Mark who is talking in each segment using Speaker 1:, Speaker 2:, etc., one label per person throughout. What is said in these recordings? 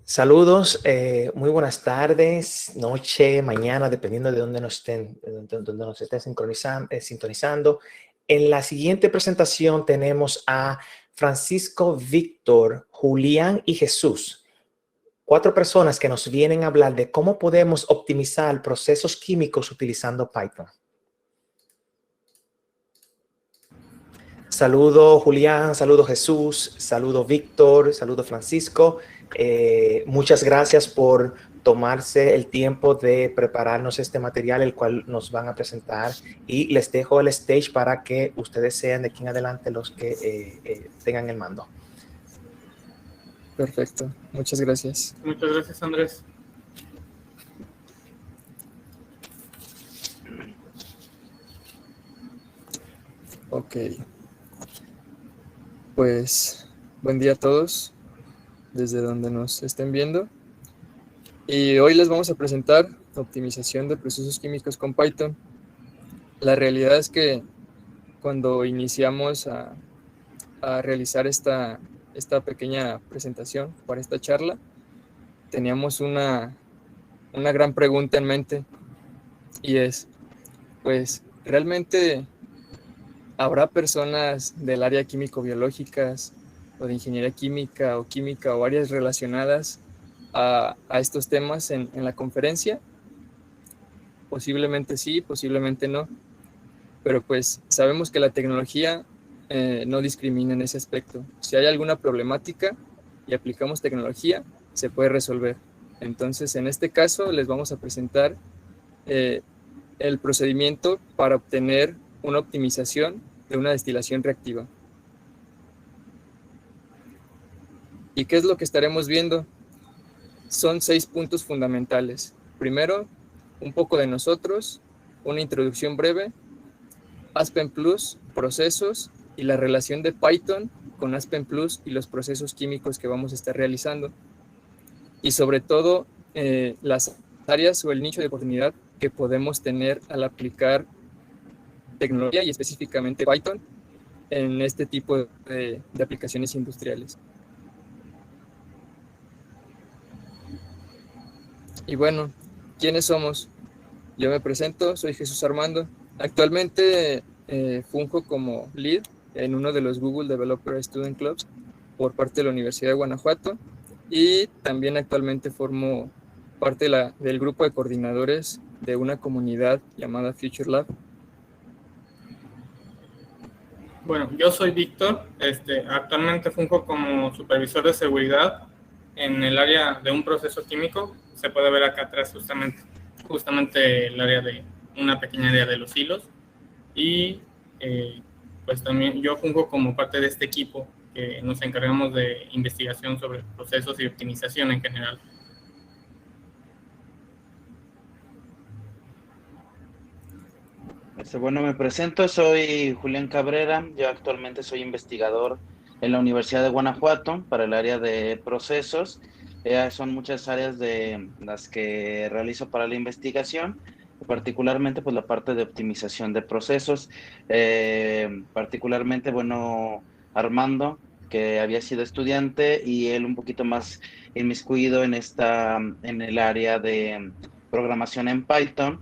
Speaker 1: Saludos, muy buenas tardes, noche, mañana, dependiendo de dónde nos estén sintonizando. En la siguiente presentación tenemos a Francisco, Víctor, Julián y Jesús. 4 personas que nos vienen a hablar de cómo podemos optimizar procesos químicos utilizando Python. Saludo Julián, saludo Jesús, saludo Víctor, saludo Francisco. Muchas gracias por tomarse el tiempo de prepararnos este material, el cual nos van a presentar, y les dejo el stage para que ustedes sean de aquí en adelante los que tengan el mando.
Speaker 2: Perfecto, muchas gracias.
Speaker 3: Muchas gracias, Andrés.
Speaker 2: Ok. Pues, buen día a todos, desde donde nos estén viendo. Y hoy les vamos a presentar optimización de procesos químicos con Python. La realidad es que cuando iniciamos a realizar esta pequeña presentación para esta charla, teníamos una gran pregunta en mente, y es, pues, ¿realmente habrá personas del área químico-biológicas o de ingeniería química o áreas relacionadas a estos temas en la conferencia? Posiblemente sí, posiblemente no, pero pues sabemos que la tecnología no discrimina en ese aspecto. Si hay alguna problemática y aplicamos tecnología, se puede resolver. Entonces, en este caso, les vamos a presentar el procedimiento para obtener una optimización de una destilación reactiva. ¿Y qué es lo que estaremos viendo? Son 6 puntos fundamentales. Primero, un poco de nosotros, una introducción breve, Aspen Plus, procesos y la relación de Python con Aspen Plus y los procesos químicos que vamos a estar realizando. Y sobre todo, las áreas o el nicho de oportunidad que podemos tener al aplicar tecnología y específicamente Python en este tipo de aplicaciones industriales. Y bueno, ¿quiénes somos? Yo me presento, soy Jesús Armando. Actualmente funjo como lead en uno de los Google Developer Student Clubs por parte de la Universidad de Guanajuato, y también actualmente formo parte del grupo de coordinadores de una comunidad llamada Future Lab.
Speaker 3: Bueno, yo soy Víctor, actualmente funjo como supervisor de seguridad en el área de un proceso químico. Se puede ver acá atrás justamente el área de una pequeña área de los hilos, y pues también yo funjo como parte de este equipo que nos encargamos de investigación sobre procesos y optimización en general.
Speaker 4: Bueno, me presento, soy Julián Cabrera. Yo actualmente soy investigador en la Universidad de Guanajuato para el área de procesos. Son muchas áreas de las que realizo para la investigación, particularmente pues la parte de optimización de procesos. Particularmente, bueno, Armando, que había sido estudiante, y él un poquito más inmiscuido en el área de programación en Python.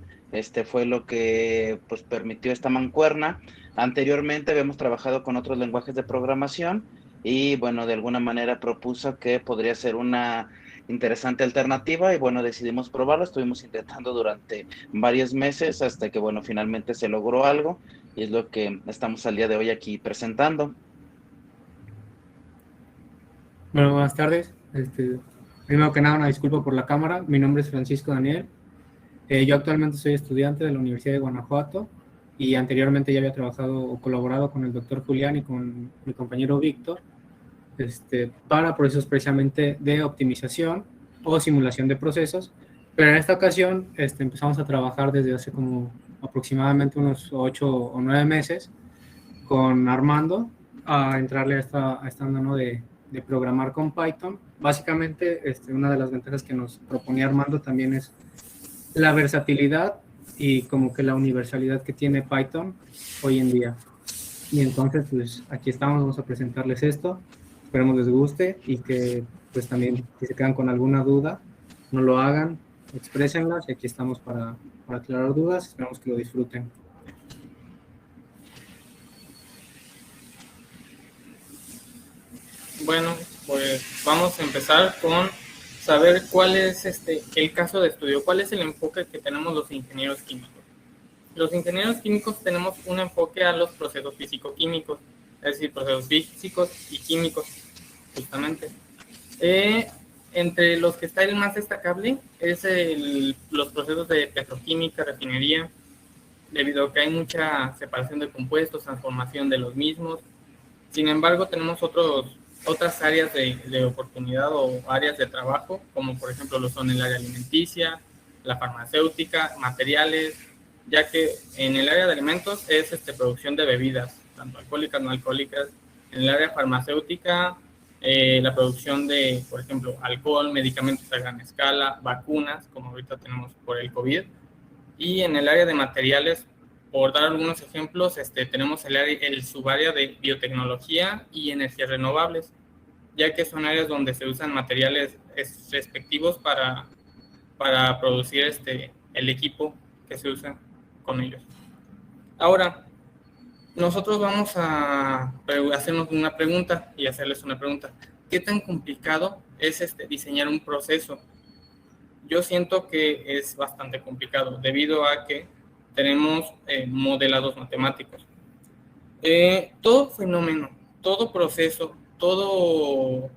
Speaker 4: Fue lo que pues permitió esta mancuerna. Anteriormente habíamos trabajado con otros lenguajes de programación y bueno, de alguna manera propuso que podría ser una interesante alternativa, y bueno, decidimos probarlo. Estuvimos intentando durante varios meses hasta que bueno, finalmente se logró algo, y es lo que estamos al día de hoy aquí presentando.
Speaker 5: Bueno, buenas tardes. Primero que nada, una disculpa por la cámara. Mi nombre es Francisco Daniel. Yo actualmente soy estudiante de la Universidad de Guanajuato, y anteriormente ya había trabajado o colaborado con el doctor Julián y con mi compañero Víctor para procesos precisamente de optimización o simulación de procesos. Pero en esta ocasión empezamos a trabajar desde hace como aproximadamente unos 8 o 9 meses con Armando a entrarle a esta onda, ¿no?, de programar con Python. Básicamente, una de las ventajas que nos proponía Armando también es la versatilidad y como que la universalidad que tiene Python hoy en día. Y entonces, pues aquí estamos, vamos a presentarles esto. esperemos les guste y que pues también si se quedan con alguna duda, no lo hagan, exprésenlas y aquí estamos para aclarar dudas, esperamos que lo disfruten.
Speaker 3: Bueno, pues vamos a empezar con saber cuál es el caso de estudio, cuál es el enfoque que tenemos los ingenieros químicos. Los ingenieros químicos tenemos un enfoque a los procesos físico-químicos, es decir, procesos físicos y químicos, justamente. Entre los que está el más destacable es los procesos de petroquímica, refinería, debido a que hay mucha separación de compuestos, transformación de los mismos. Sin embargo, tenemos otras áreas de oportunidad o áreas de trabajo, como por ejemplo lo son el área alimenticia, la farmacéutica, materiales, ya que en el área de alimentos es producción de bebidas, tanto alcohólicas, no alcohólicas. En el área farmacéutica, la producción de, por ejemplo, alcohol, medicamentos a gran escala, vacunas, como ahorita tenemos por el COVID. Y en el área de materiales, por dar algunos ejemplos, tenemos el subárea de biotecnología y energías renovables, ya que son áreas donde se usan materiales respectivos para producir el equipo que se usa con ellos. Ahora, nosotros vamos a hacernos una pregunta y hacerles una pregunta. ¿Qué tan complicado es diseñar un proceso? Yo siento que es bastante complicado debido a que tenemos modelados matemáticos. Todo fenómeno, todo proceso, todo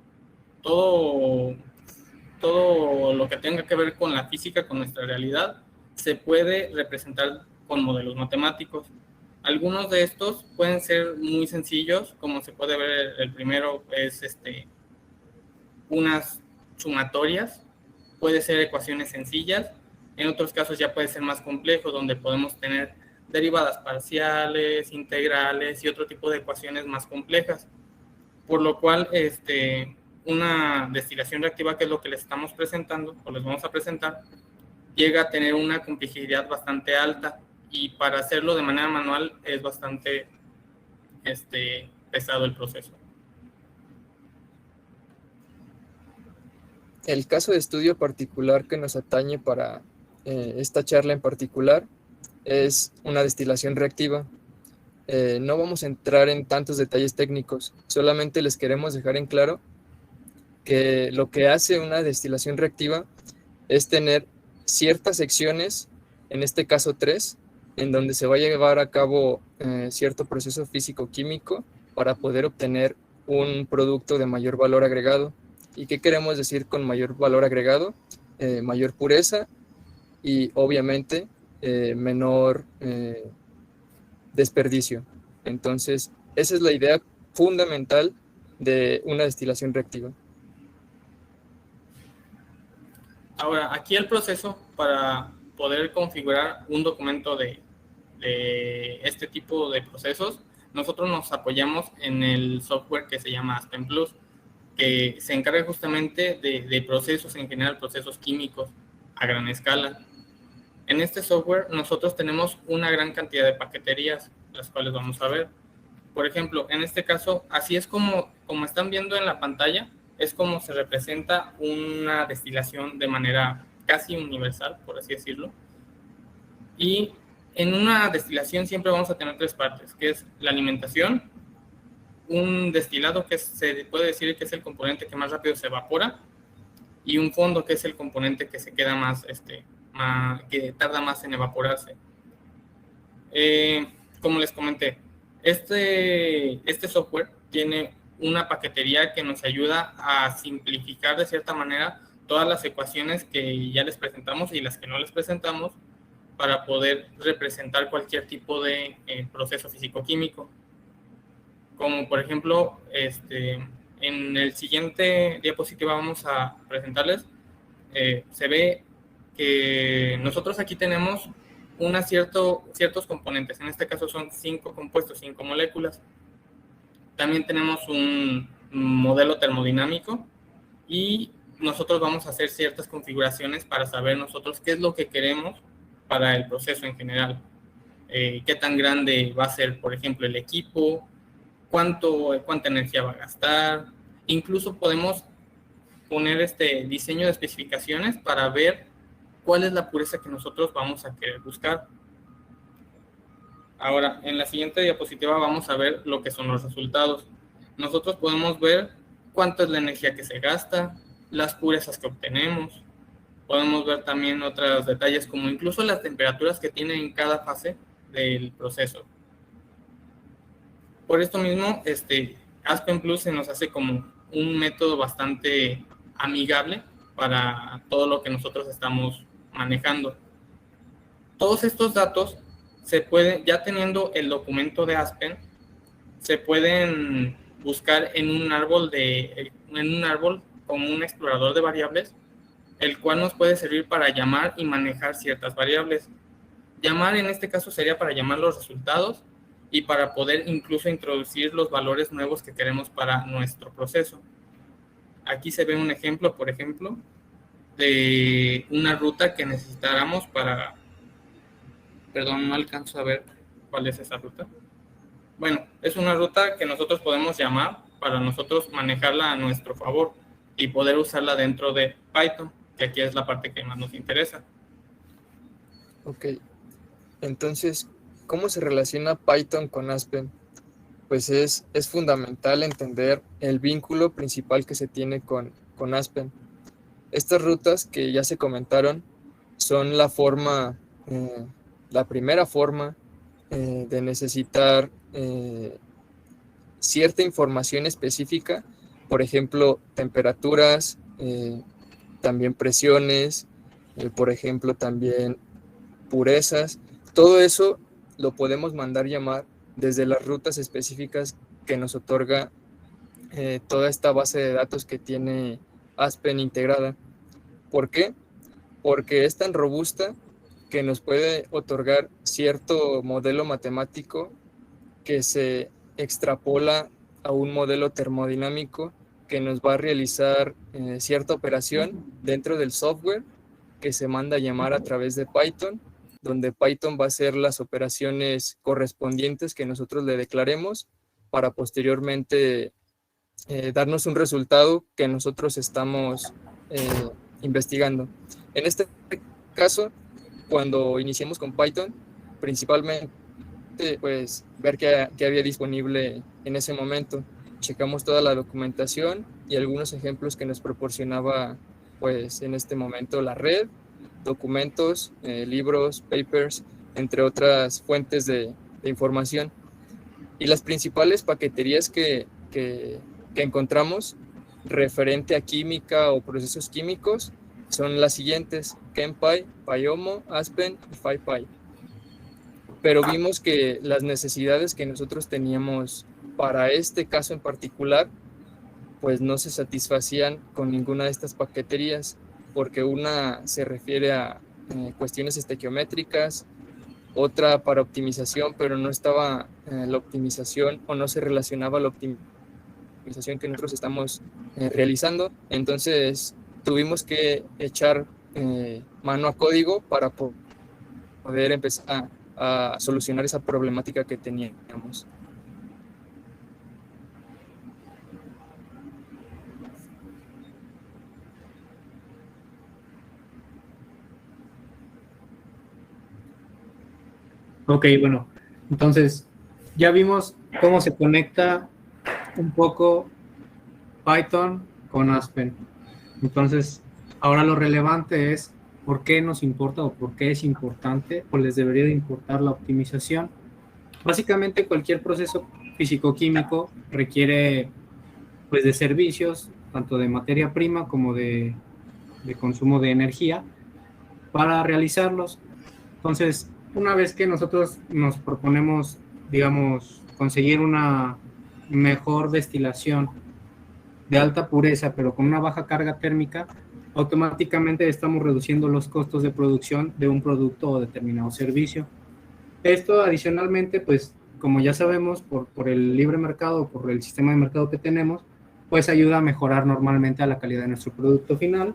Speaker 3: lo que tenga que ver con la física, con nuestra realidad, se puede representar con modelos matemáticos. Algunos de estos pueden ser muy sencillos, como se puede ver, el primero es unas sumatorias, puede ser ecuaciones sencillas, en otros casos ya puede ser más complejo, donde podemos tener derivadas parciales, integrales y otro tipo de ecuaciones más complejas, por lo cual una destilación reactiva, que es lo que les estamos presentando o les vamos a presentar, llega a tener una complejidad bastante alta, y para hacerlo de manera manual es bastante pesado el proceso.
Speaker 2: El caso de estudio particular que nos atañe para esta charla en particular es una destilación reactiva. No vamos a entrar en tantos detalles técnicos, solamente les queremos dejar en claro que lo que hace una destilación reactiva es tener ciertas secciones, en este caso 3, en donde se va a llevar a cabo cierto proceso físico-químico para poder obtener un producto de mayor valor agregado. ¿Y qué queremos decir con mayor valor agregado? Mayor pureza y obviamente menor desperdicio. Entonces, esa es la idea fundamental de una destilación reactiva.
Speaker 3: Ahora, aquí el proceso para poder configurar un documento de este tipo de procesos, nosotros nos apoyamos en el software que se llama Aspen Plus, que se encarga justamente de procesos en general, procesos químicos a gran escala. En este software nosotros tenemos una gran cantidad de paqueterías, las cuales vamos a ver. Por ejemplo, en este caso, así es como están viendo en la pantalla, es como se representa una destilación de manera casi universal, por así decirlo. Y en una destilación siempre vamos a tener 3 partes, que es la alimentación, un destilado que se puede decir que es el componente que más rápido se evapora, y un fondo que es el componente que se queda más, que tarda más en evaporarse. Como les comenté, este software tiene una paquetería que nos ayuda a simplificar de cierta manera todas las ecuaciones que ya les presentamos y las que no les presentamos, para poder representar cualquier tipo de proceso físico-químico. Como por ejemplo, en el siguiente diapositiva vamos a presentarles, se ve que nosotros aquí tenemos ciertos componentes. En este caso son 5 compuestos, 5 moléculas. También tenemos un modelo termodinámico y nosotros vamos a hacer ciertas configuraciones para saber nosotros qué es lo que queremos para el proceso en general. Qué tan grande va a ser, por ejemplo, el equipo, cuánta energía va a gastar, Incluso podemos poner diseño de especificaciones para ver cuál es la pureza que nosotros vamos a querer buscar. Ahora, en la siguiente diapositiva vamos a ver lo que son los resultados. Nosotros podemos ver cuánto es la energía que se gasta, las purezas que obtenemos. Podemos ver también otros detalles como incluso las temperaturas que tiene en cada fase del proceso. Por esto mismo, Aspen Plus se nos hace como un método bastante amigable para todo lo que nosotros estamos manejando. Todos estos datos se pueden, ya teniendo el documento de Aspen, se pueden buscar en un árbol como un explorador de variables, el cual nos puede servir para llamar y manejar ciertas variables. Llamar en este caso sería para llamar los resultados y para poder incluso introducir los valores nuevos que queremos para nuestro proceso. Aquí se ve un ejemplo, por ejemplo, de una ruta que necesitáramos para... Perdón, no alcanzo a ver cuál es esa ruta. Bueno, es una ruta que nosotros podemos llamar para nosotros manejarla a nuestro favor y poder usarla dentro de Python, que aquí es la parte que más nos interesa.
Speaker 2: Ok, entonces, ¿cómo se relaciona Python con Aspen? Pues es fundamental entender el vínculo principal que se tiene con Aspen. Estas rutas que ya se comentaron son la primera forma de necesitar cierta información específica, por ejemplo, temperaturas, también presiones, por ejemplo, también purezas. Todo eso lo podemos mandar llamar desde las rutas específicas que nos otorga toda esta base de datos que tiene Aspen integrada. ¿Por qué? Porque es tan robusta que nos puede otorgar cierto modelo matemático que se extrapola a un modelo termodinámico que nos va a realizar cierta operación dentro del software que se manda a llamar a través de Python, donde Python va a hacer las operaciones correspondientes que nosotros le declaremos para posteriormente darnos un resultado que nosotros estamos investigando. En este caso, cuando iniciamos con Python, principalmente pues ver qué había disponible en ese momento. Checamos toda la documentación y algunos ejemplos que nos proporcionaba pues en este momento la red, documentos, libros, papers, entre otras fuentes de información. Y las principales paqueterías que encontramos referente a química o procesos químicos son las siguientes: ChemPy, PyOmo, Aspen y PyPy. Pero vimos que las necesidades que nosotros teníamos para este caso en particular pues no se satisfacían con ninguna de estas paqueterías, porque una se refiere a cuestiones estequiométricas, otra para optimización, pero no estaba la optimización o no se relacionaba la optimización que nosotros estamos realizando. Entonces tuvimos que echar mano a código para poder empezar a solucionar esa problemática que teníamos.
Speaker 5: Ok, bueno, entonces ya vimos cómo se conecta un poco Python con Aspen. Entonces, ahora lo relevante es por qué nos importa o por qué es importante o les debería de importar la optimización. Básicamente, cualquier proceso físico-químico requiere pues de servicios, tanto de materia prima como de consumo de energía para realizarlos. Entonces, una vez que nosotros nos proponemos, digamos, conseguir una mejor destilación de alta pureza, pero con una baja carga térmica, automáticamente estamos reduciendo los costos de producción de un producto o determinado servicio. Esto adicionalmente, pues, como ya sabemos, por el libre mercado, por el sistema de mercado que tenemos, pues ayuda a mejorar normalmente a la calidad de nuestro producto final.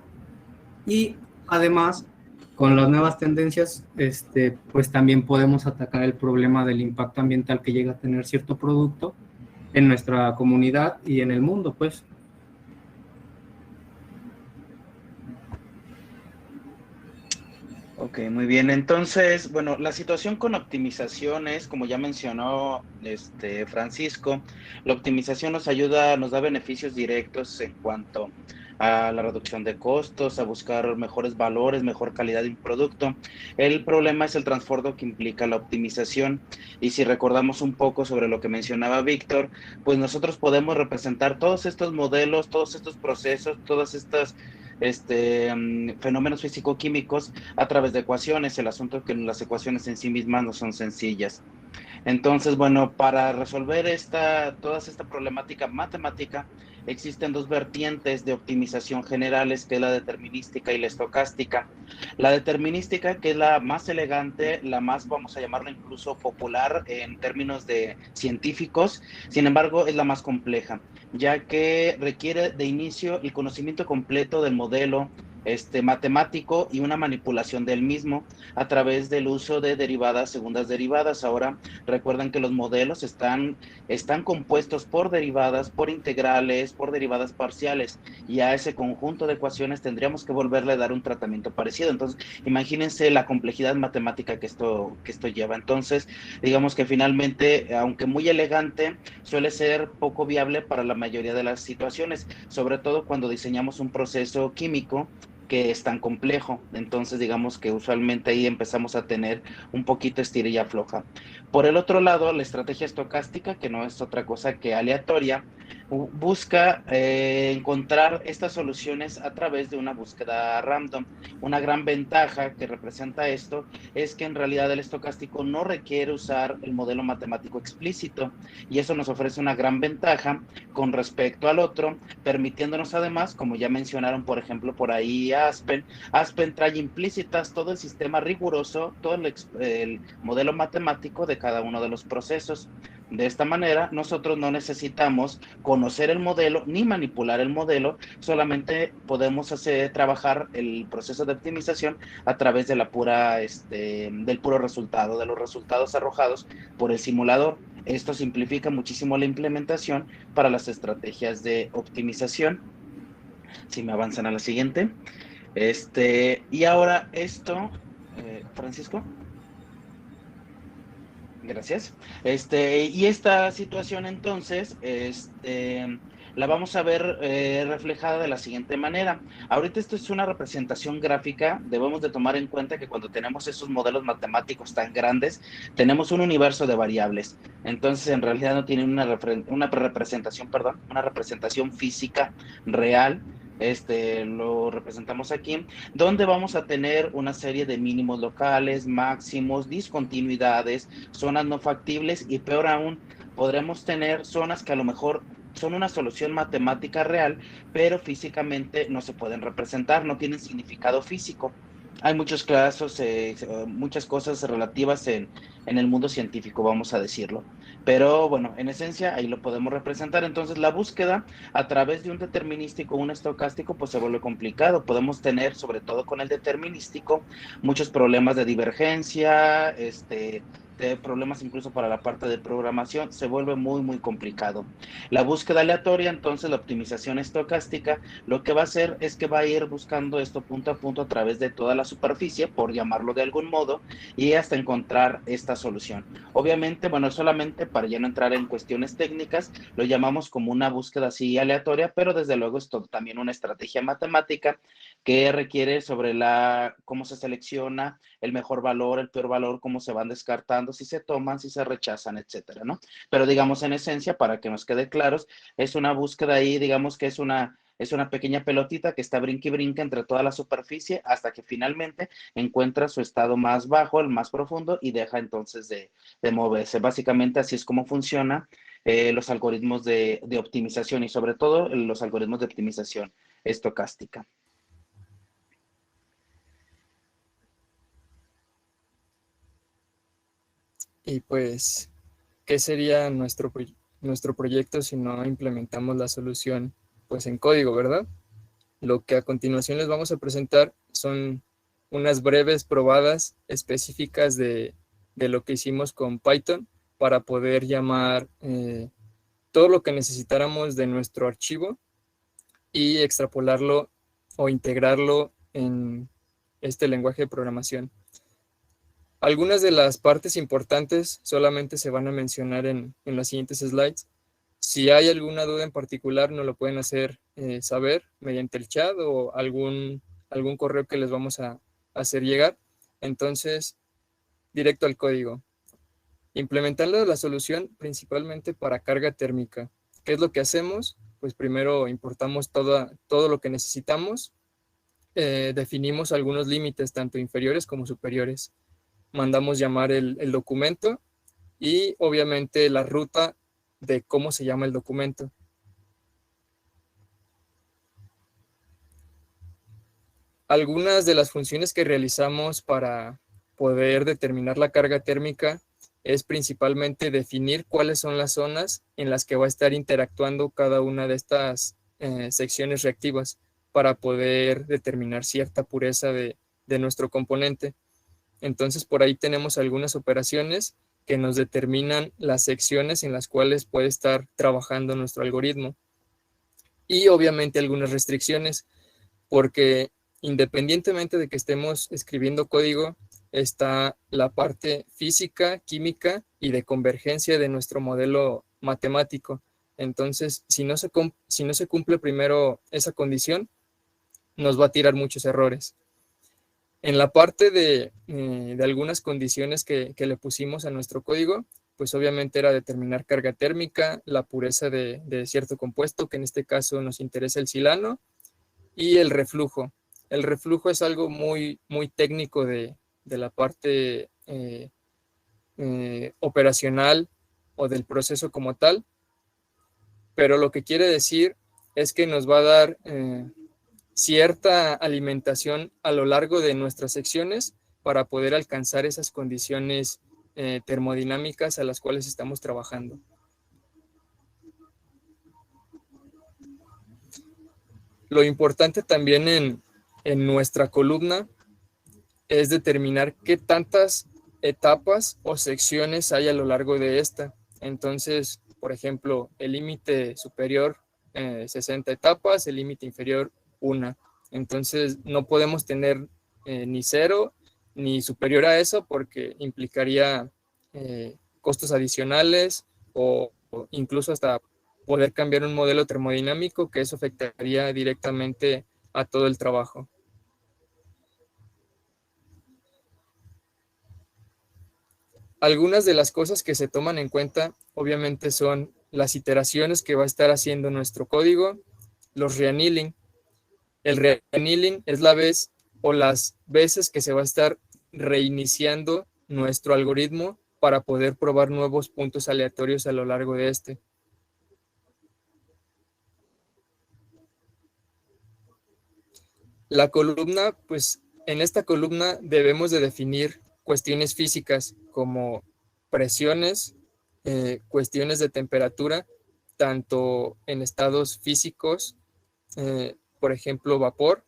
Speaker 5: Y además, con las nuevas tendencias, pues también podemos atacar el problema del impacto ambiental que llega a tener cierto producto en nuestra comunidad y en el mundo, pues.
Speaker 4: Ok, muy bien. Entonces, bueno, la situación con optimizaciones, como ya mencionó Francisco, la optimización nos ayuda, nos da beneficios directos en cuanto a la reducción de costos, a buscar mejores valores, mejor calidad de un producto. El problema es el trasfondo que implica la optimización. Y si recordamos un poco sobre lo que mencionaba Víctor, pues nosotros podemos representar todos estos modelos, todos estos procesos, todas estas fenómenos físico-químicos a través de ecuaciones. El asunto es que las ecuaciones en sí mismas no son sencillas. Entonces, bueno, para resolver toda esta problemática matemática, existen dos vertientes de optimización generales, que es la determinística y la estocástica. La determinística, que es la más elegante, la más, vamos a llamarla incluso popular en términos de científicos, sin embargo, es la más compleja, ya que requiere de inicio el conocimiento completo del modelo matemático y una manipulación del mismo a través del uso de derivadas, segundas derivadas. Ahora, recuerden que los modelos están compuestos por derivadas, por integrales, por derivadas parciales, y a ese conjunto de ecuaciones tendríamos que volverle a dar un tratamiento parecido. Entonces, imagínense la complejidad matemática que esto lleva. Entonces, digamos que finalmente, aunque muy elegante, suele ser poco viable para la mayoría de las situaciones, sobre todo cuando diseñamos un proceso químico que es tan complejo. Entonces, digamos que usualmente ahí empezamos a tener un poquito estirilla floja. Por el otro lado, la estrategia estocástica, que no es otra cosa que aleatoria, busca encontrar estas soluciones a través de una búsqueda random. Una gran ventaja que representa esto es que en realidad el estocástico no requiere usar el modelo matemático explícito, y eso nos ofrece una gran ventaja con respecto al otro, permitiéndonos además, como ya mencionaron, por ejemplo, por ahí Aspen trae implícitas todo el sistema riguroso, todo el modelo matemático de cada uno de los procesos. De esta manera, nosotros no necesitamos conocer el modelo ni manipular el modelo, solamente podemos trabajar el proceso de optimización a través de del puro resultado, de los resultados arrojados por el simulador. Esto simplifica muchísimo la implementación para las estrategias de optimización. Si me avanzan a la siguiente. Y ahora esto, Francisco. Gracias. Y esta situación entonces, la vamos a ver reflejada de la siguiente manera. Ahorita esto es una representación gráfica. Debemos de tomar en cuenta que cuando tenemos esos modelos matemáticos tan grandes, tenemos un universo de variables. Entonces, en realidad no tienen una representación física real. Lo representamos aquí, donde vamos a tener una serie de mínimos locales, máximos, discontinuidades, zonas no factibles, y peor aún, podremos tener zonas que a lo mejor son una solución matemática real, pero físicamente no se pueden representar, no tienen significado físico. Hay muchos casos, muchas cosas relativas en el mundo científico, vamos a decirlo. Pero bueno, en esencia ahí lo podemos representar. Entonces la búsqueda a través de un determinístico o un estocástico pues se vuelve complicado. Podemos tener, sobre todo con el determinístico, muchos problemas de divergencia, de problemas incluso para la parte de programación. Se vuelve muy, muy complicado. La búsqueda aleatoria, entonces la optimización estocástica, lo que va a hacer es que va a ir buscando esto punto a punto a través de toda la superficie, por llamarlo de algún modo, y hasta encontrar esta solución. Obviamente, bueno, solamente para ya no entrar en cuestiones técnicas, lo llamamos como una búsqueda así aleatoria, pero desde luego es también una estrategia matemática que requiere sobre cómo se selecciona el mejor valor, el peor valor, cómo se van descartando, si se toman, si se rechazan, etcétera, ¿no? Pero digamos, en esencia, para que nos quede claros, es una búsqueda ahí, digamos que es una pequeña pelotita que está brinque y brinca entre toda la superficie hasta que finalmente encuentra su estado más bajo, el más profundo, y deja entonces de moverse. Básicamente así es como funciona los algoritmos de optimización, y sobre todo los algoritmos de optimización estocástica.
Speaker 2: Y pues, ¿qué sería nuestro proyecto si no implementamos la solución pues en código, verdad? Lo que a continuación les vamos a presentar son unas breves probadas específicas de lo que hicimos con Python para poder llamar todo lo que necesitáramos de nuestro archivo y extrapolarlo o integrarlo en este lenguaje de programación. Algunas de las partes importantes solamente se van a mencionar en las siguientes slides. Si hay alguna duda en particular, nos lo pueden hacer saber mediante el chat o algún correo que les vamos a hacer llegar. Entonces, directo al código. Implementando la solución principalmente para carga térmica. ¿Qué es lo que hacemos? Pues primero importamos todo lo que necesitamos, definimos algunos límites, tanto inferiores como superiores. Mandamos llamar el documento y obviamente la ruta de cómo se llama el documento. Algunas de las funciones que realizamos para poder determinar la carga térmica es principalmente definir cuáles son las zonas en las que va a estar interactuando cada una de estas secciones reactivas para poder determinar cierta pureza de nuestro componente. Entonces, por ahí tenemos algunas operaciones que nos determinan las secciones en las cuales puede estar trabajando nuestro algoritmo. Y obviamente algunas restricciones, porque independientemente de que estemos escribiendo código, está la parte física, química y de convergencia de nuestro modelo matemático. Entonces, si no se cumple primero esa condición, nos va a tirar muchos errores. En la parte de algunas condiciones que le pusimos a nuestro código, pues obviamente era determinar carga térmica, la pureza de cierto compuesto, que en este caso nos interesa el silano, y el reflujo. El reflujo es algo muy, muy técnico de la parte operacional o del proceso como tal, pero lo que quiere decir es que nos va a dar cierta alimentación a lo largo de nuestras secciones para poder alcanzar esas condiciones termodinámicas a las cuales estamos trabajando. Lo importante también en nuestra columna es determinar qué tantas etapas o secciones hay a lo largo de esta. Entonces, por ejemplo, el límite superior 60 etapas, el límite inferior 1. Entonces, no podemos tener ni 0 ni superior a eso porque implicaría costos adicionales o incluso hasta poder cambiar un modelo termodinámico, que eso afectaría directamente a todo el trabajo. Algunas de las cosas que se toman en cuenta, obviamente, son las iteraciones que va a estar haciendo nuestro código, los reannealing. El reannealing es la vez o las veces que se va a estar reiniciando nuestro algoritmo para poder probar nuevos puntos aleatorios a lo largo de este. La columna, pues en esta columna debemos de definir cuestiones físicas como presiones, cuestiones de temperatura, tanto en estados físicos, por ejemplo, vapor.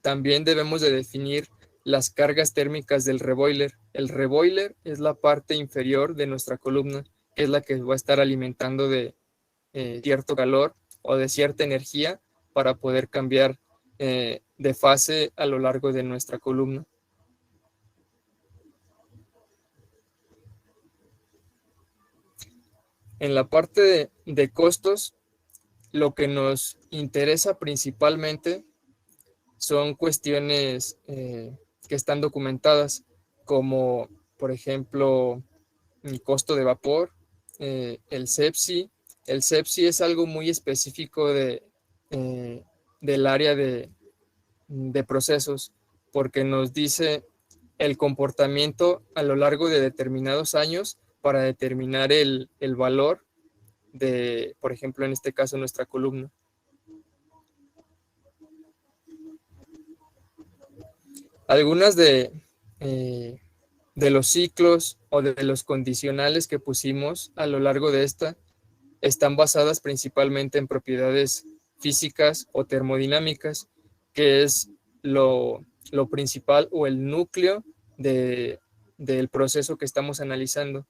Speaker 2: También debemos de definir las cargas térmicas del reboiler. El reboiler es la parte inferior de nuestra columna, que es la que va a estar alimentando de cierto calor o de cierta energía para poder cambiar de fase a lo largo de nuestra columna. En la parte de costos, lo que nos interesa principalmente son cuestiones que están documentadas, como por ejemplo el costo de vapor, el CEPSI. El CEPSI es algo muy específico del área de procesos, porque nos dice el comportamiento a lo largo de determinados años para determinar el valor de, por ejemplo, en este caso, nuestra columna. Algunas de los ciclos o de los condicionales que pusimos a lo largo de esta están basadas principalmente en propiedades físicas o termodinámicas, que es lo principal o el núcleo del proceso que estamos analizando.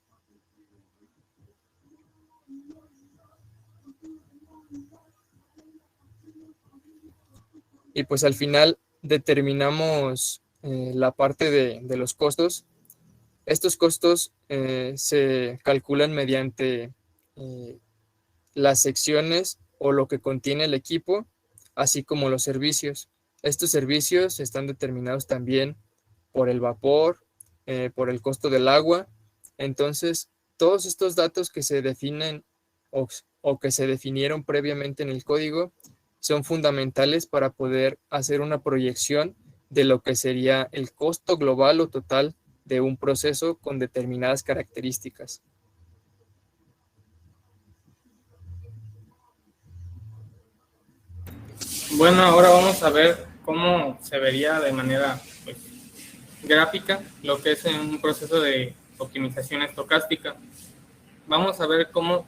Speaker 2: Y pues al final determinamos la parte de los costos. Estos costos se calculan mediante las secciones o lo que contiene el equipo, así como los servicios. Estos servicios están determinados también por el vapor, por el costo del agua. Entonces, todos estos datos que se definen o que se definieron previamente en el código son fundamentales para poder hacer una proyección de lo que sería el costo global o total de un proceso con determinadas características.
Speaker 3: Bueno, ahora vamos a ver cómo se vería de manera pues, gráfica lo que es un proceso de optimización estocástica. Vamos a ver cómo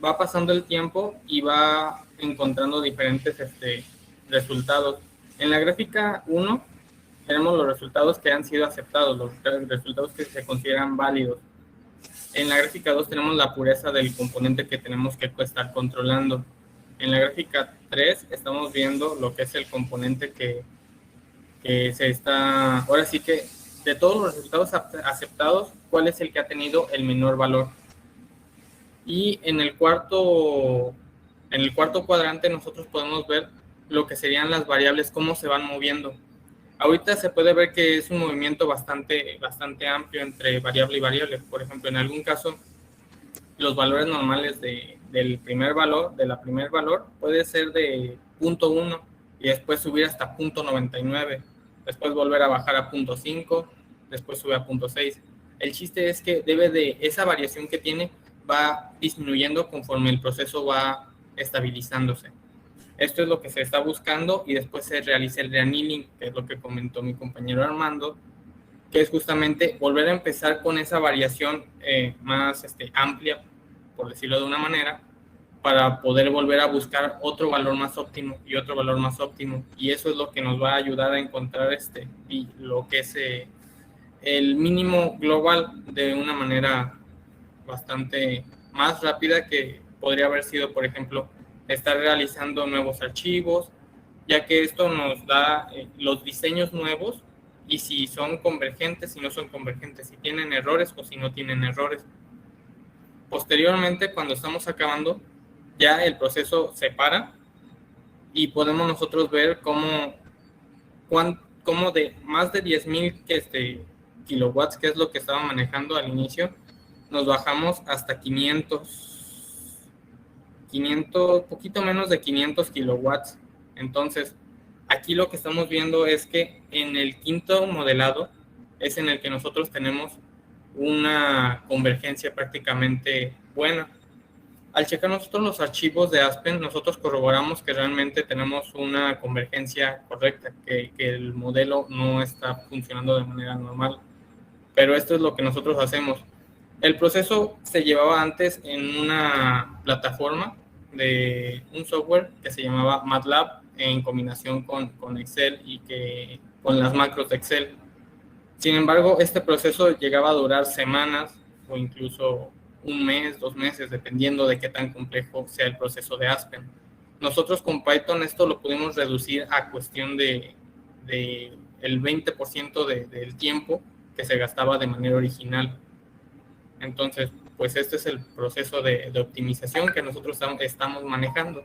Speaker 3: va pasando el tiempo y va encontrando diferentes resultados. En la gráfica 1 tenemos los resultados que han sido aceptados, los resultados que se consideran válidos. En la gráfica 2 tenemos la pureza del componente que tenemos que estar controlando. En la gráfica 3 estamos viendo lo que es el componente que se está... Ahora sí que de todos los resultados aceptados, ¿cuál es el que ha tenido el menor valor? Y en el cuarto cuadrante nosotros podemos ver lo que serían las variables, cómo se van moviendo. Ahorita se puede ver que es un movimiento bastante amplio entre variable y variable. Por ejemplo, en algún caso, los valores normales del primer valor, puede ser de 0.1 y después subir hasta 0.99, después volver a bajar a 0.5, después sube a 0.6. El chiste es que debe de esa variación que tiene va disminuyendo conforme el proceso va estabilizándose. Esto es lo que se está buscando y después se realiza el reannealing, que es lo que comentó mi compañero Armando, que es justamente volver a empezar con esa variación más amplia, por decirlo de una manera, para poder volver a buscar otro valor más óptimo y otro valor más óptimo. Y eso es lo que nos va a ayudar a encontrar y lo que es el mínimo global de una manera bastante más rápida que podría haber sido, por ejemplo, estar realizando nuevos archivos, ya que esto nos da los diseños nuevos y si son convergentes, si no son convergentes, si tienen errores o si no tienen errores. Posteriormente, cuando estamos acabando, ya el proceso se para y podemos nosotros ver cómo de más de 10,000 kilowatts, que es lo que estaba manejando al inicio, nos bajamos hasta 500, poquito menos de 500 kilowatts. Entonces, aquí lo que estamos viendo es que en el quinto modelado es en el que nosotros tenemos una convergencia prácticamente buena. Al checar nosotros los archivos de Aspen, nosotros corroboramos que realmente tenemos una convergencia correcta, que el modelo no está funcionando de manera normal. Pero esto es lo que nosotros hacemos. El proceso se llevaba antes en una plataforma de un software que se llamaba MATLAB en combinación con Excel y con las macros de Excel. Sin embargo, este proceso llegaba a durar semanas o incluso un mes, 2 meses, dependiendo de qué tan complejo sea el proceso de Aspen. Nosotros con Python esto lo pudimos reducir a cuestión de el 20% del tiempo que se gastaba de manera original. Entonces, pues este es el proceso de optimización que nosotros estamos manejando.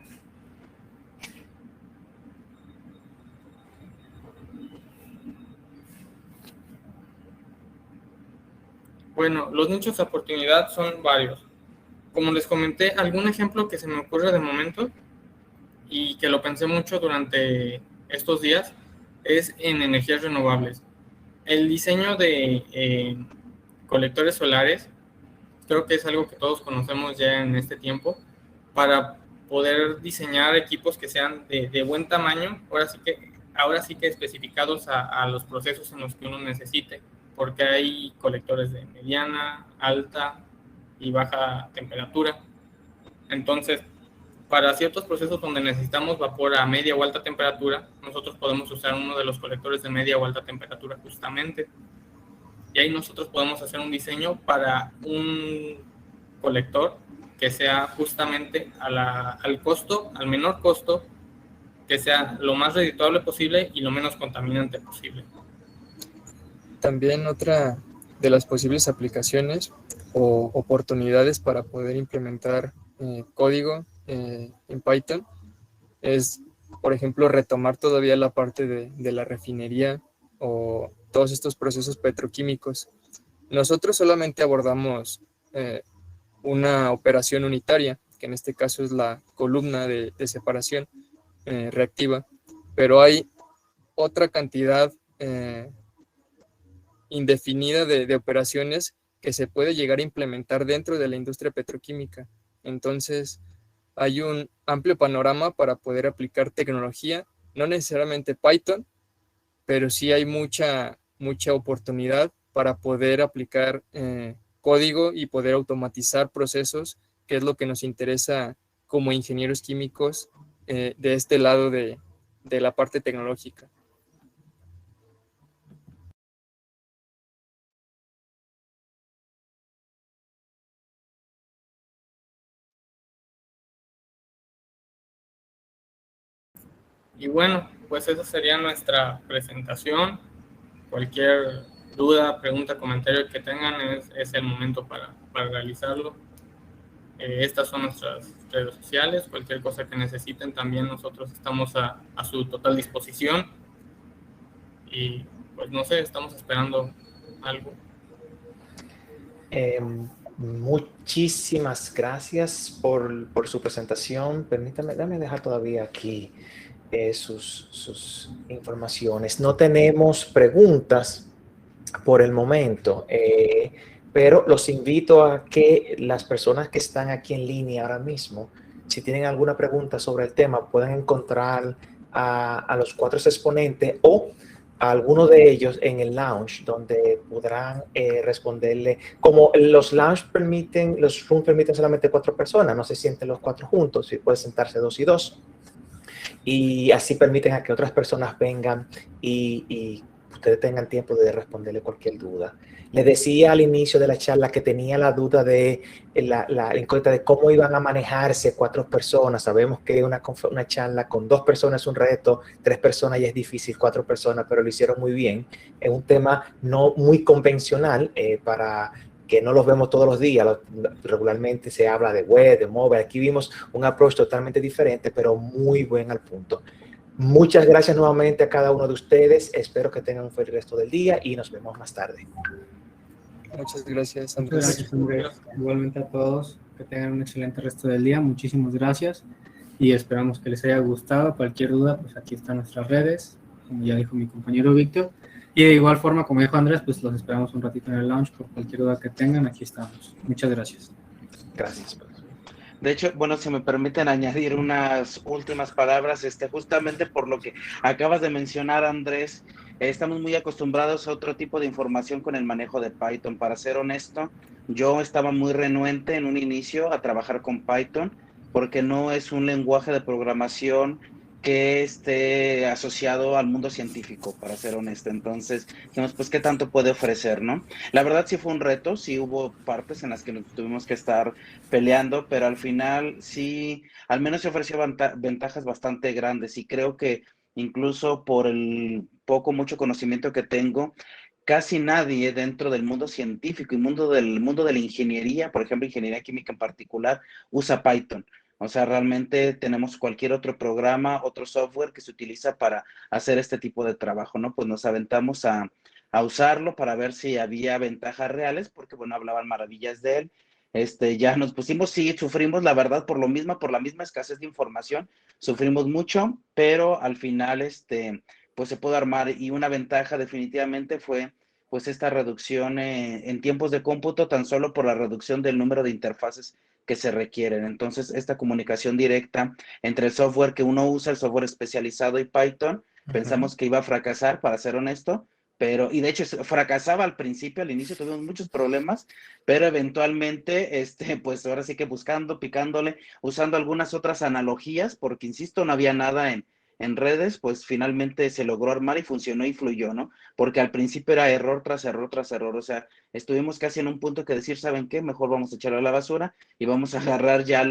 Speaker 3: Bueno, los nichos de oportunidad son varios. Como les comenté, algún ejemplo que se me ocurre de momento y que lo pensé mucho durante estos días es en energías renovables. El diseño de colectores solares creo que es algo que todos conocemos ya en este tiempo para poder diseñar equipos que sean de buen tamaño, ahora sí que especificados a los procesos en los que uno necesite, porque hay colectores de mediana, alta y baja temperatura. Entonces, para ciertos procesos donde necesitamos vapor a media o alta temperatura, nosotros podemos usar uno de los colectores de media o alta temperatura justamente. Y ahí nosotros podemos hacer un diseño para un colector que sea justamente al costo, al menor costo, que sea lo más redituable posible y lo menos contaminante posible.
Speaker 2: también otra de las posibles aplicaciones o oportunidades para poder implementar código en Python es, por ejemplo, retomar todavía la parte de la refinería o todos estos procesos petroquímicos. Nosotros solamente abordamos una operación unitaria, que en este caso es la columna de separación reactiva, pero hay otra cantidad indefinida de operaciones que se puede llegar a implementar dentro de la industria petroquímica. Entonces, hay un amplio panorama para poder aplicar tecnología, no necesariamente Python, pero sí hay mucha oportunidad para poder aplicar código y poder automatizar procesos, que es lo que nos interesa como ingenieros químicos de este lado de la parte tecnológica.
Speaker 3: Y bueno, pues esa sería nuestra presentación. Cualquier duda, pregunta, comentario que tengan es el momento para realizarlo. Estas son nuestras redes sociales. Cualquier cosa que necesiten también nosotros estamos a su total disposición. Y pues no sé, estamos esperando algo.
Speaker 1: Muchísimas gracias por su presentación. Permítame, déjame dejar todavía aquí sus informaciones. No tenemos preguntas por el momento, pero los invito a que las personas que están aquí en línea ahora mismo, si tienen alguna pregunta sobre el tema, puedan encontrar a los 4 exponentes o a alguno de ellos en el lounge, donde podrán responderle. Como los lounge permiten, los rooms permiten solamente 4 personas, no se sienten los 4 juntos, si puede sentarse 2 y 2. Y así permiten a que otras personas vengan y ustedes tengan tiempo de responderle cualquier duda. Les decía al inicio de la charla que tenía la duda de la incógnita de cómo iban a manejarse 4 personas. Sabemos que una charla con 2 personas es un reto, 3 personas ya es difícil, 4 personas, pero lo hicieron muy bien. Es un tema no muy convencional para que no los vemos todos los días. Regularmente se habla de web, de móvil. Aquí vimos un approach totalmente diferente, pero muy buen al punto. Muchas gracias nuevamente a cada uno de ustedes. Espero que tengan un feliz resto del día y nos vemos más tarde.
Speaker 2: Muchas gracias, Andrés.
Speaker 5: Muchas gracias, Andrés. Igualmente a todos, que tengan un excelente resto del día. Muchísimas gracias y esperamos que les haya gustado. Cualquier duda, pues aquí están nuestras redes, como ya dijo mi compañero Víctor. Y de igual forma, como dijo Andrés, pues los esperamos un ratito en el lounge. Por cualquier duda que tengan, aquí estamos. Muchas gracias.
Speaker 1: Gracias.
Speaker 4: De hecho, bueno, si me permiten añadir unas últimas palabras, justamente por lo que acabas de mencionar, Andrés, estamos muy acostumbrados a otro tipo de información con el manejo de Python. Para ser honesto, yo estaba muy renuente en un inicio a trabajar con Python porque no es un lenguaje de programación que esté asociado al mundo científico, para ser honesto. Entonces, dijimos, pues, ¿qué tanto puede ofrecer, no? La verdad sí fue un reto, sí hubo partes en las que nos tuvimos que estar peleando, pero al final sí, al menos se ofreció ventajas bastante grandes y creo que incluso por el mucho conocimiento que tengo, casi nadie dentro del mundo científico y mundo de la ingeniería, por ejemplo, ingeniería química en particular, usa Python. O sea, realmente tenemos cualquier otro programa, otro software que se utiliza para hacer este tipo de trabajo, ¿no? Pues nos aventamos a usarlo para ver si había ventajas reales, porque, bueno, hablaban maravillas de él. Ya nos pusimos, sí, sufrimos, la verdad, por la misma escasez de información, sufrimos mucho, pero al final, pues se pudo armar, y una ventaja definitivamente fue, pues, esta reducción en tiempos de cómputo, tan solo por la reducción del número de interfaces que se requieren. Entonces, esta comunicación directa entre el software que uno usa, el software especializado y Python, pensamos que iba a fracasar, para ser honesto, y de hecho fracasaba al principio, al inicio tuvimos muchos problemas, pero eventualmente, pues ahora sí que buscando, picándole, usando algunas otras analogías, porque insisto, no había nada en redes, pues finalmente se logró armar y funcionó y fluyó, ¿no? Porque al principio era error tras error tras error, o sea, estuvimos casi en un punto que decir, ¿saben qué? Mejor vamos a echarlo a la basura y vamos a agarrar ya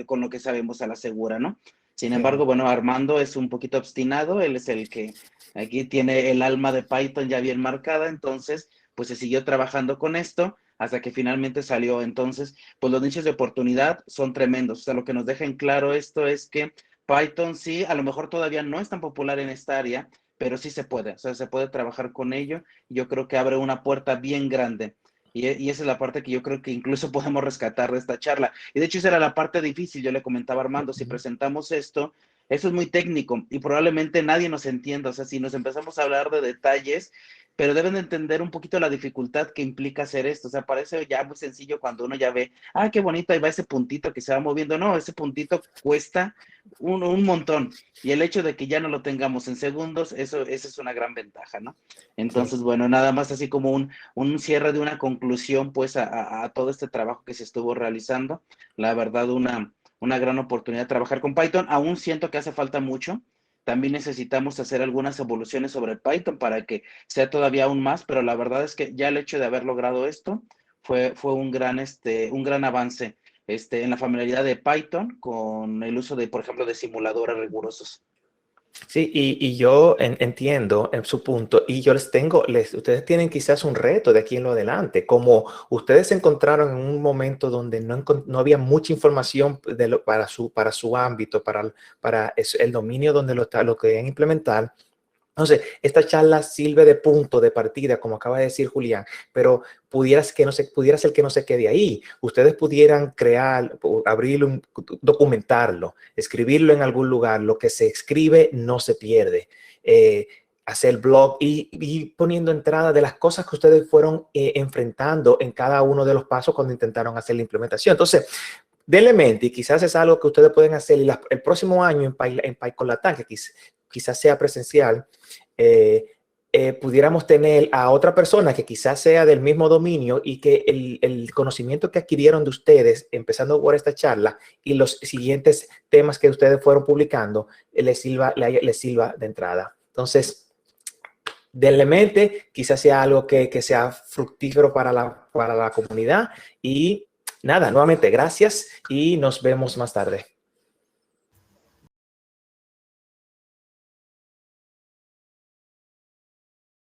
Speaker 4: con lo que sabemos a la segura, ¿no? Sin embargo, bueno, Armando es un poquito obstinado, él es el que aquí tiene el alma de Python ya bien marcada, entonces pues se siguió trabajando con esto hasta que finalmente salió. Entonces, pues los nichos de oportunidad son tremendos. O sea, lo que nos deja en claro esto es que Python sí, a lo mejor todavía no es tan popular en esta área, pero sí se puede, o sea, se puede trabajar con ello. Yo creo que abre una puerta bien grande. Y esa es la parte que yo creo que incluso podemos rescatar de esta charla. Y de hecho esa era la parte difícil, yo le comentaba a Armando, si presentamos esto, eso es muy técnico y probablemente nadie nos entienda, o sea, si nos empezamos a hablar de detalles, pero deben de entender un poquito la dificultad que implica hacer esto. O sea, parece ya muy sencillo cuando uno ya ve, ah, qué bonito, ahí va ese puntito que se va moviendo. No, ese puntito cuesta un montón. Y el hecho de que ya no lo tengamos en segundos, eso es una gran ventaja, ¿no? Entonces, bueno, nada más así como un cierre de una conclusión, pues, a todo este trabajo que se estuvo realizando. La verdad, una gran oportunidad de trabajar con Python. Aún siento que hace falta mucho. También necesitamos hacer algunas evoluciones sobre Python para que sea todavía aún más, pero la verdad es que ya el hecho de haber logrado esto fue un gran avance en la familiaridad de Python con el uso de, por ejemplo, de simuladores rigurosos.
Speaker 1: Sí, y yo entiendo en su punto, y yo ustedes tienen quizás un reto de aquí en lo adelante, como ustedes se encontraron en un momento donde no había mucha información para su ámbito, para el dominio donde lo querían implementar. Entonces, esta charla sirve de punto de partida, como acaba de decir Julián, pero pudiera ser que no se quede ahí. Ustedes pudieran crear, abrirlo, documentarlo, escribirlo en algún lugar. Lo que se escribe no se pierde. Hacer blog y poniendo entrada de las cosas que ustedes fueron enfrentando en cada uno de los pasos cuando intentaron hacer la implementación. Entonces, denle mente, y quizás es algo que ustedes pueden hacer el próximo año en PyCon Latam, que quizás sea presencial, pudiéramos tener a otra persona que quizás sea del mismo dominio y que el conocimiento que adquirieron de ustedes, empezando por esta charla y los siguientes temas que ustedes fueron publicando, les sirva de entrada. Entonces, denle mente, quizás sea algo que sea fructífero para la comunidad. Y nada, nuevamente, gracias y nos vemos más tarde.